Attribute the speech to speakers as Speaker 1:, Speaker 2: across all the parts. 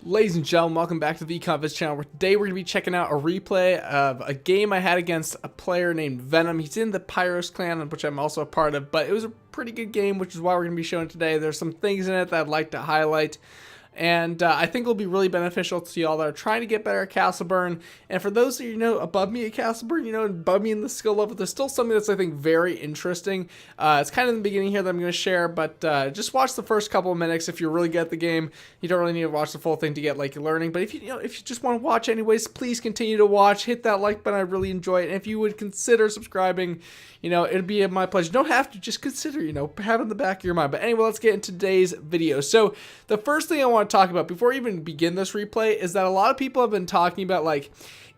Speaker 1: Ladies and gentlemen, welcome back to the VConfis channel, where today we're going to be checking out a replay of a game I had against a player named Venom. He's in the Pyros clan, which I'm also a part of, but it was a pretty good game, which is why we're going to be showing today. There's some things in it that I'd like to highlight, and I think it'll be really beneficial to y'all that are trying to get better at Castleburn. And for those of you above me at Castleburn, above me in the skill level, there's still something that's, I think, very interesting. It's kind of in the beginning here that I'm going to share, but just watch the first couple of minutes if you're really good at the game. You don't really need to watch the full thing to get like learning, but if you just want to watch anyways, please continue to watch. Hit that like button. I really enjoy it. And if you would consider subscribing, it'd be my pleasure. You don't have to, just consider, have it in the back of your mind. But anyway, let's get into today's video. So the first thing I want to talk about before we even begin this replay is that a lot of people have been talking about, like,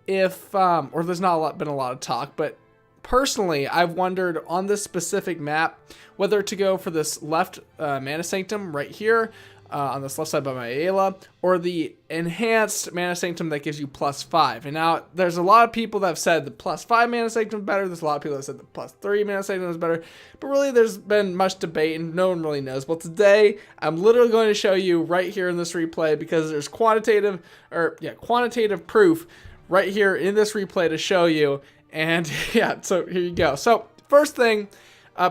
Speaker 1: if or there's not been a lot of talk, but personally I've wondered on this specific map whether to go for this left Mana Sanctum right here on this left side by my Ayla, or the enhanced Mana Sanctum that gives you +5. And now there's a lot of people that have said the +5 Mana Sanctum is better. There's a lot of people that said the +3 Mana Sanctum is better, but really there's been much debate and no one really knows. Well, today I'm literally going to show you right here in this replay, because there's quantitative proof right here in this replay to show you. And yeah, so here you go. So first thing,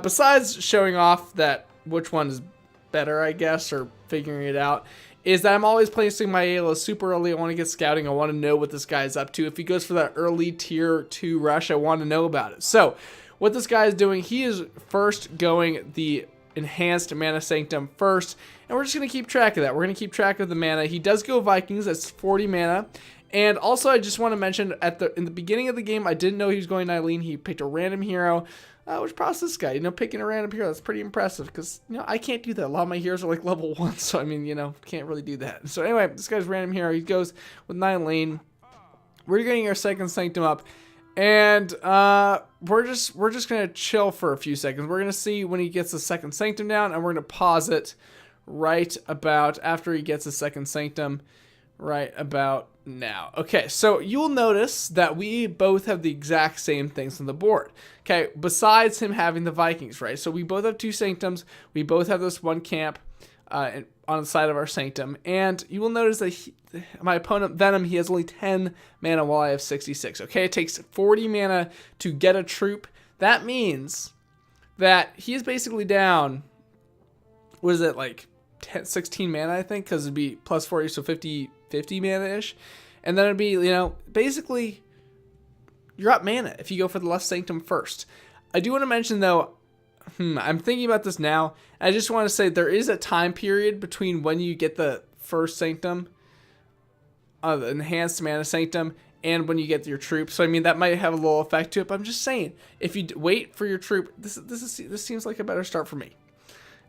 Speaker 1: besides showing off that which one is better, I guess, or figuring it out, is that I'm always placing my Ayla super early. I want to get scouting. I want to know what this guy's up to. If he goes for that early tier 2 rush, I want to know about it. So what this guy is doing, he is first going the enhanced Mana Sanctum first, and we're just going to keep track of that. We're going to keep track of the mana. He does go Vikings. That's 40 mana. And also, I just want to mention, in the beginning of the game, I didn't know he was going Nylene. He picked a random hero, which process this guy, picking a random hero. That's pretty impressive, because, I can't do that. A lot of my heroes are like level 1, so, I mean, can't really do that. So, anyway, this guy's random hero. He goes with Nylene. We're getting our second Sanctum up, and we're just going to chill for a few seconds. We're going to see when he gets the second Sanctum down, and we're going to pause it right about after he gets the second Sanctum, right about now. Okay, so you'll notice that we both have the exact same things on the board. Okay, besides him having the Vikings, right? So we both have 2 Sanctums. We both have this one camp on the side of our Sanctum. And you will notice that my opponent, Venom, he has only 10 mana while I have 66. Okay, it takes 40 mana to get a troop. That means that he is basically down, what is it, like 16 mana, I think, because it'd be plus 40, so 50 mana-ish. And then it'd be, basically, you're up mana if you go for the left Sanctum first. I do want to mention, though, I'm thinking about this now. I just want to say there is a time period between when you get the first Sanctum, the enhanced Mana Sanctum, and when you get your troop. So, I mean, that might have a little effect to it, but I'm just saying, if you wait for your troop, this seems like a better start for me.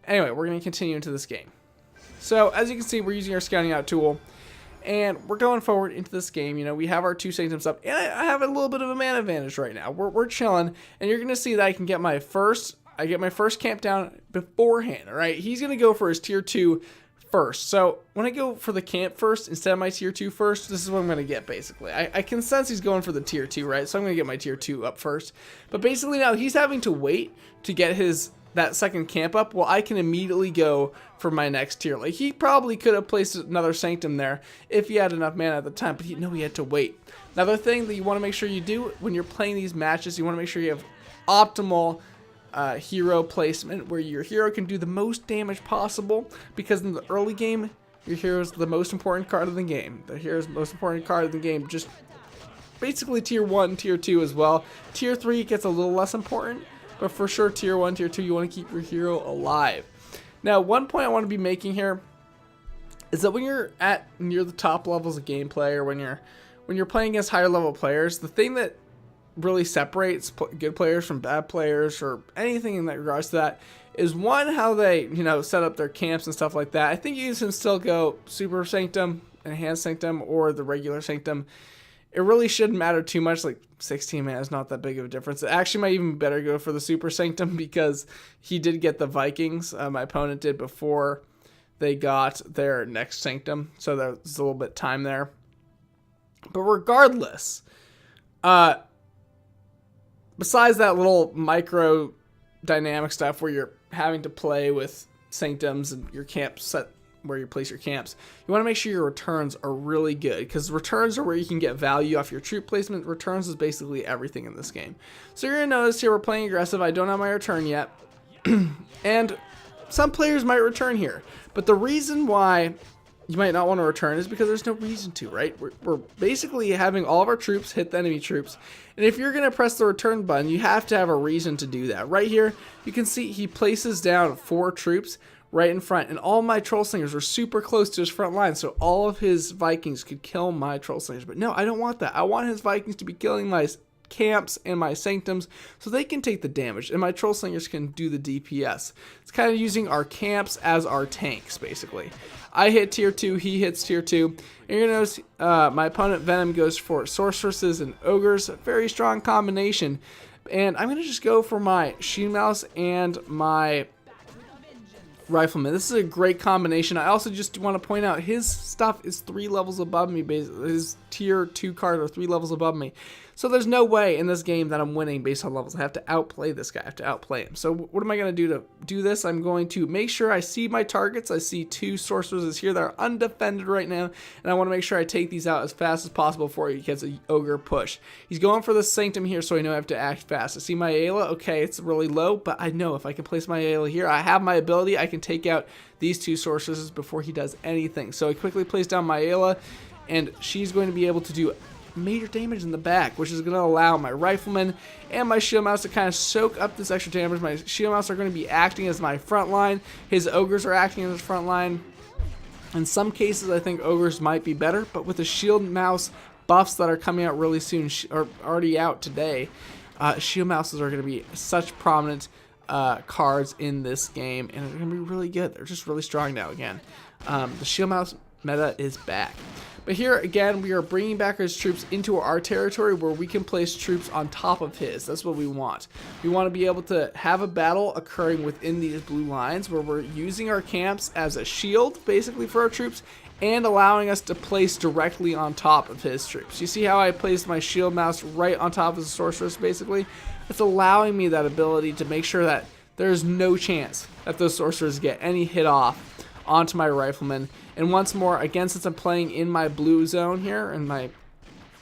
Speaker 1: Anyway, we're going to continue into this game. So, as you can see, we're using our Scouting Out tool, and we're going forward into this game. We have our 2 Sanctums up, and I have a little bit of a mana advantage right now. We're chilling, and you're going to see that I can get my first camp down beforehand, all right? He's going to go for his tier 2 first. So, when I go for the camp first instead of my tier 2 first, this is what I'm going to get, basically. I can sense he's going for the tier 2, right? So, I'm going to get my tier 2 up first. But basically now, he's having to wait to get that second camp up. Well, I can immediately go for my next tier. Like, he probably could have placed another Sanctum there if he had enough mana at the time, but he had to wait. Another thing that you want to make sure you do when you're playing these matches, you want to make sure you have optimal hero placement, where your hero can do the most damage possible, because in the early game, your hero is the most important card of the game. The hero is the most important card of the game, just basically tier 1, tier 2 as well. Tier 3 gets a little less important, but for sure, tier 1, tier 2, you want to keep your hero alive. Now, one point I want to be making here is that when you're at near the top levels of gameplay, or when you're playing against higher level players, the thing that really separates good players from bad players, or anything in that regards to that, is one, how they set up their camps and stuff like that. I think you can still go Super Sanctum, Enhanced Sanctum, or the regular Sanctum. It really shouldn't matter too much. Like, 16 mana is not that big of a difference. It actually might even better go for the Super Sanctum, because he did get the Vikings. My opponent did before they got their next Sanctum, so there's a little bit of time there. But regardless, besides that little micro dynamic stuff where you're having to play with Sanctums and your camp set where you place your camps, you want to make sure your returns are really good, because returns are where you can get value off your troop placement. Returns is basically everything in this game. So you're going to notice here we're playing aggressive. I don't have my return yet. And some players might return here. But the reason why you might not want to return is because there's no reason to, right? We're basically having all of our troops hit the enemy troops. And if you're going to press the return button, you have to have a reason to do that. Right here, you can see he places down 4 troops right in front, and all my troll slingers were super close to his front line, so all of his Vikings could kill my troll slingers. But no, I don't want that. I want his Vikings to be killing my camps and my sanctums so they can take the damage, and my troll slingers can do the DPS. It's kind of using our camps as our tanks, basically. I hit tier 2, he hits tier 2, and you're going to notice my opponent Venom goes for sorceresses and ogres, a very strong combination, and I'm going to just go for my shield mouse and my rifleman. This is a great combination. I also just want to point out his stuff is 3 levels above me. His tier 2 cards are 3 levels above me. So there's no way in this game that I'm winning based on levels. I have to outplay this guy. I have to outplay him. So what am I going to do this? I'm going to make sure I see my targets. I see 2 sorceresses here that are undefended right now, and I want to make sure I take these out as fast as possible before he gets an ogre push. He's going for the sanctum here, so I know I have to act fast. I see my Ayla. Okay, it's really low, but I know if I can place my Ayla here, I have my ability. I can take out these 2 sorceresses before he does anything. So I quickly place down my Ayla, and she's going to be able to do major damage in the back, which is going to allow my rifleman and my shield mouse to kind of soak up this extra damage. My shield mouse are going to be acting as my front line. His ogres are acting as his front line. In some cases, I think ogres might be better, but with the shield mouse buffs that are coming out really soon, or already out today, shield mouses are going to be such prominent cards in this game, and they're going to be really good. They're just really strong now again. The shield mouse meta is back. But here again, we are bringing back his troops into our territory where we can place troops on top of his. That's what we want. We want to be able to have a battle occurring within these blue lines where we're using our camps as a shield basically for our troops and allowing us to place directly on top of his troops. You see how I placed my shield mouse right on top of the sorceress basically? It's allowing me that ability to make sure that there's no chance that those sorcerers get any hit off onto my rifleman. And once more, again, since I'm playing in my blue zone here, in my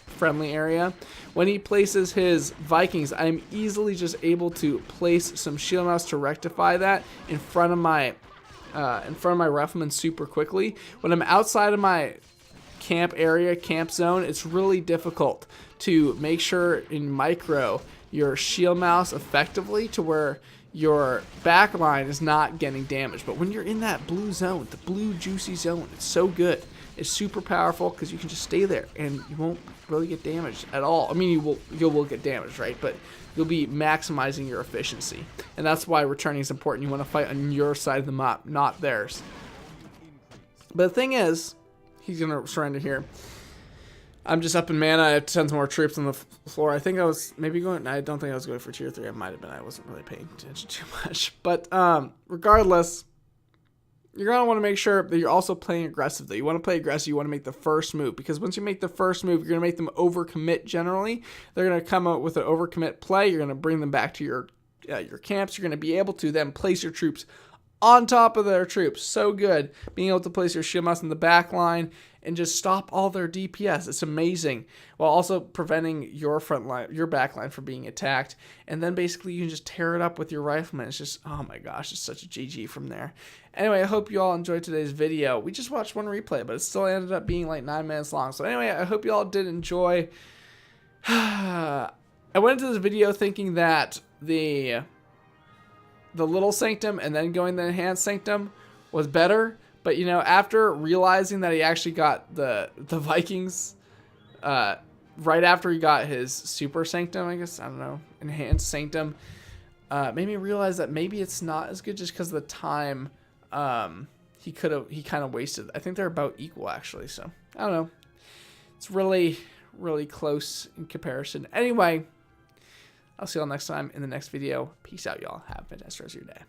Speaker 1: friendly area, when he places his Vikings, I'm easily just able to place some shield mouse to rectify that in front of my rifleman super quickly. When I'm outside of my camp area, camp zone, it's really difficult to make sure in micro your shield mouse effectively to where your back line is not getting damaged. But when you're in that blue zone, the blue juicy zone, it's so good. It's super powerful because you can just stay there and you won't really get damaged at all. I mean, you will get damaged, right? But you'll be maximizing your efficiency. And that's why returning is important. You want to fight on your side of the map, not theirs. But the thing is, he's going to surrender here. I'm just up in mana. I have tons more troops on the floor. I think I was maybe going... I don't think I was going for tier 3. I might have been. I wasn't really paying attention too much. But regardless, you're going to want to make sure that you're also playing aggressive. Though. You want to play aggressive. You want to make the first move. Because once you make the first move, you're going to make them overcommit generally. They're going to come out with an overcommit play. You're going to bring them back to your camps. You're going to be able to then place your troops on top of their troops. So good. Being able to place your shield mouse in the back line and just stop all their DPS. It's amazing. While also preventing your front line, your back line from being attacked. And then basically you can just tear it up with your rifleman. It's just, oh my gosh, it's such a GG from there. Anyway, I hope you all enjoyed today's video. We just watched one replay, but it still ended up being like 9 minutes long. So anyway, I hope you all did enjoy. I went into this video thinking that the little sanctum and then going the enhanced sanctum was better. But, you know, after realizing that he actually got the Vikings right after he got his super sanctum, I guess, I don't know, enhanced sanctum, made me realize that maybe it's not as good just because of the time he kind of wasted. I think they're about equal, actually. So, I don't know. It's really, really close in comparison. Anyway, I'll see you all next time in the next video. Peace out, y'all. Have a fantastic rest of your day.